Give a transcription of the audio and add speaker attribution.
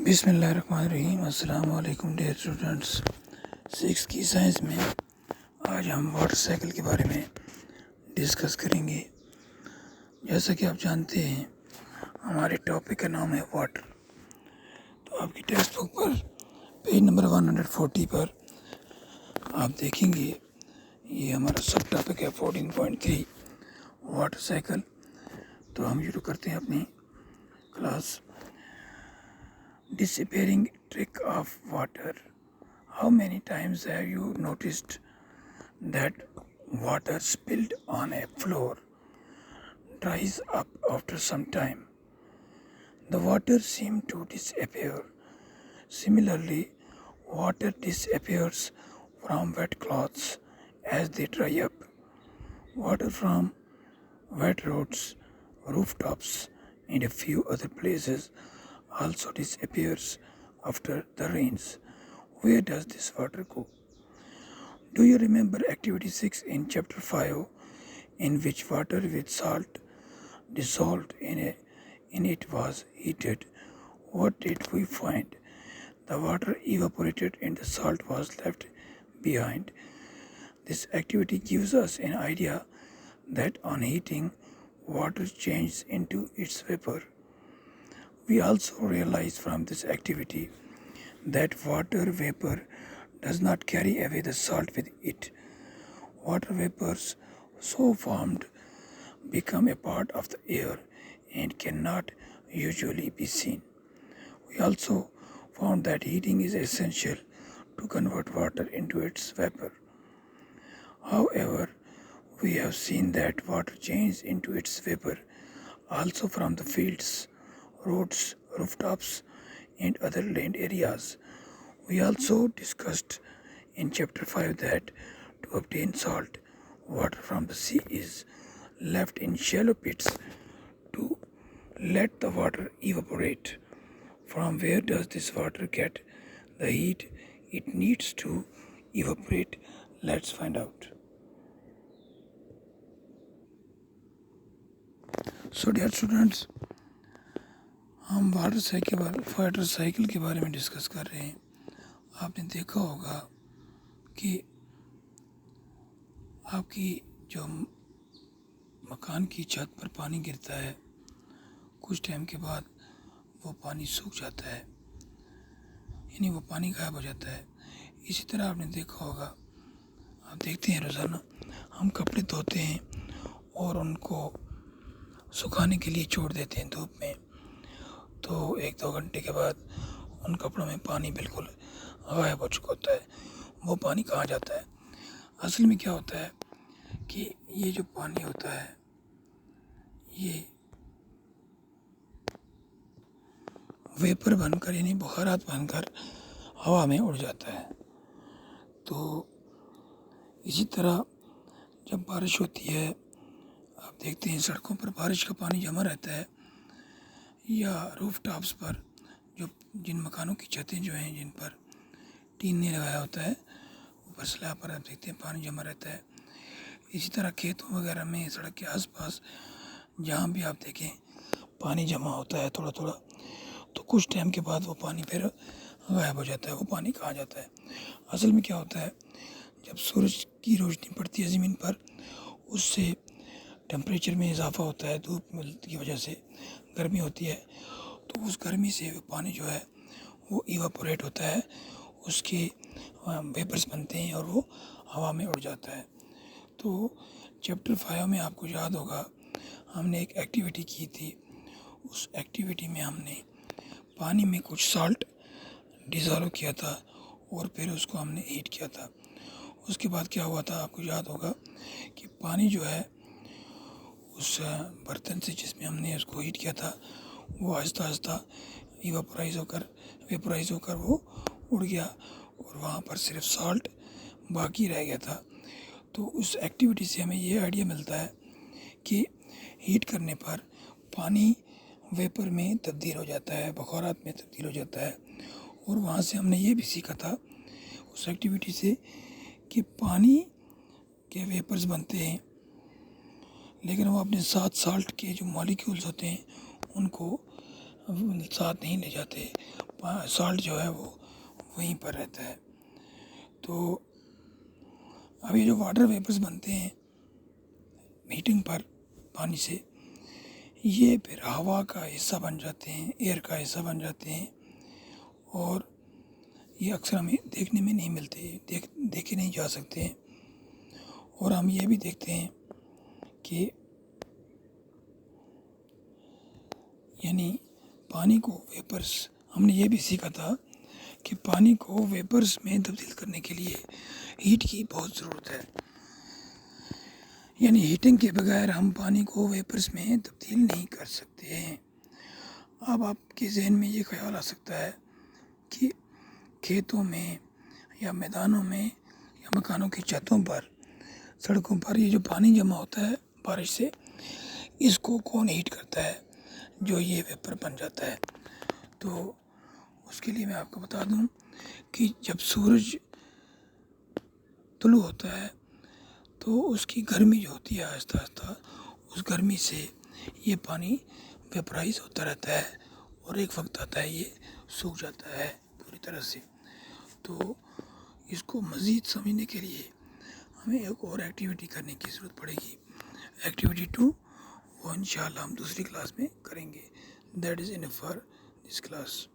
Speaker 1: بسم اللہ الرحمن الرحیم۔ السلام علیکم ڈیئر اسٹوڈنٹس۔ 6 کی سائنس میں آج ہم واٹر سائیکل کے بارے میں ڈسکس کریں گے۔ جیسا کہ آپ جانتے ہیں ہمارے ٹاپک کا نام ہے واٹر۔ تو آپ کی ٹیکسٹ بک پر پیج نمبر 140 پر آپ دیکھیں گے، یہ ہمارا سب ٹاپک ہے 14.3 واٹر سائیکل۔ تو ہم شروع کرتے ہیں اپنی class. Disappearing trick of water. How many times have you noticed that water spilled on a floor dries up after some time? The water seems to disappear. Similarly, water disappears from wet clothes as they dry up. Water from wet roads, rooftops, and a few other places also disappears after the rains. Where does this water go? Do you remember activity 6 in chapter 5, in which water with salt dissolved in it was heated? What did we find? The water evaporated and the salt was left behind. This activity gives us an idea that on heating, water changes into its vapor. We also realize from this activity that water vapor does not carry away the salt with it. Water vapors so formed become a part of the air and cannot usually be seen. We also found that heating is essential to convert water into its vapor. However, we have seen that water changes into its vapor also from the fields, roads, rooftops, and other land areas. We also discussed in chapter 5 that to obtain salt, water from the sea is left in shallow pits to let the water evaporate. From where does this water get the heat it needs to evaporate? Let's find out. So dear students, ہم water cycle کے بارے میں discuss کر رہے ہیں۔ آپ نے دیکھا ہوگا کہ آپ کی جو مکان کی چھت پر پانی گرتا ہے، کچھ ٹائم کے بعد وہ پانی سوکھ جاتا ہے، یعنی وہ پانی غائب ہو جاتا ہے۔ اسی طرح آپ نے دیکھا ہوگا، آپ دیکھتے ہیں روزانہ ہم کپڑے دھوتے ہیں اور ان کو سکھانے کے لیے چھوڑ دیتے ہیں دھوپ میں، تو 1-2 گھنٹے کے بعد ان کپڑوں میں پانی بالکل غائب ہو چکا ہوتا ہے۔ وہ پانی کہاں جاتا ہے؟ اصل میں کیا ہوتا ہے کہ یہ جو پانی ہوتا ہے یہ ویپر بن کر، یعنی بخارات بن کر ہوا میں اڑ جاتا ہے۔ تو اسی طرح جب بارش ہوتی ہے، آپ دیکھتے ہیں سڑکوں پر بارش کا پانی جمع رہتا ہے، یا روف ٹاپس پر جن مکانوں کی چھتیں جو ہیں جن پر ٹین نہیں لگایا ہوتا ہے، اوپر سلاب پر آپ دیکھتے ہیں پانی جمع رہتا ہے۔ اسی طرح کھیتوں وغیرہ میں، سڑک کے آس پاس جہاں بھی آپ دیکھیں پانی جمع ہوتا ہے تھوڑا تھوڑا، تو کچھ ٹائم کے بعد وہ پانی پھر غائب ہو جاتا ہے۔ وہ پانی کہاں جاتا ہے؟ اصل میں کیا ہوتا ہے، جب سورج کی روشنی پڑتی ہے زمین پر، اس سے ٹیمپریچر میں اضافہ ہوتا ہے، دھوپ کی وجہ سے گرمی ہوتی ہے، تو اس گرمی سے پانی جو ہے وہ ایواپوریٹ ہوتا ہے، اس کے ویپرز بنتے ہیں اور وہ ہوا میں اڑ جاتا ہے۔ تو چیپٹر 5 میں آپ کو یاد ہوگا ہم نے ایک ایکٹیویٹی کی تھی۔ اس ایکٹیویٹی میں ہم نے پانی میں کچھ سالٹ ڈیزالو کیا تھا اور پھر اس کو ہم نے ہیٹ کیا تھا۔ اس کے بعد کیا ہوا تھا آپ کو یاد ہوگا کہ پانی جو ہے اس برتن سے جس میں ہم نے اس کو ہیٹ کیا تھا، وہ آہستہ آہستہ ویپورائز ہو کر وہ اڑ گیا اور وہاں پر صرف سالٹ باقی رہ گیا تھا۔ تو اس ایکٹیویٹی سے ہمیں یہ آئیڈیا ملتا ہے کہ ہیٹ کرنے پر پانی ویپر میں تبدیل ہو جاتا ہے، بخارات میں تبدیل ہو جاتا ہے۔ اور وہاں سے ہم نے یہ بھی سیکھا تھا اس ایکٹیویٹی سے کہ پانی کے ویپرز بنتے ہیں، لیکن وہ اپنے ساتھ سالٹ کے جو مالیکیولز ہوتے ہیں ان کو ساتھ نہیں لے جاتے۔ سالٹ جو ہے وہ وہیں پر رہتا ہے. تو اب یہ جو واٹر ویپرز بنتے ہیں ہیٹنگ پر پانی سے، یہ پھر ہوا کا حصہ بن جاتے ہیں، ایئر کا حصہ بن جاتے ہیں، اور یہ اکثر ہمیں دیکھنے میں نہیں ملتے، دیکھے نہیں جا سکتے ہیں. اور ہم یہ بھی دیکھتے ہیں کہ یعنی پانی کو ویپرز، ہم نے یہ بھی سیکھا تھا کہ پانی کو ویپرز میں تبدیل کرنے کے لیے ہیٹ کی بہت ضرورت ہے. یعنی ہیٹنگ کے بغیر ہم پانی کو ویپرز میں تبدیل نہیں کر سکتے ہیں. اب آپ کے ذہن میں یہ خیال آ سکتا ہے کہ کھیتوں میں یا میدانوں میں یا مکانوں کی چھتوں پر، سڑکوں پر یہ جو پانی جمع ہوتا ہے بارش سے، اس کو کون ہیٹ کرتا ہے جو یہ ویپر بن جاتا ہے. تو اس کے لیے میں آپ کو بتا دوں کہ جب سورج طلوع ہوتا ہے تو اس کی گرمی جو ہوتی ہے آہستہ آہستہ، اس گرمی سے یہ پانی ویپرائز ہوتا رہتا ہے، اور ایک وقت آتا ہے یہ سوکھ جاتا ہے پوری طرح سے. تو اس کو مزید سمجھنے کے لیے ہمیں ایک اور ایکٹیویٹی کرنے کی ضرورت پڑے گی. ایکٹیویٹی 2 وہ انشاءاللہ ہم دوسری کلاس میں کریں گے. That is enough for this class.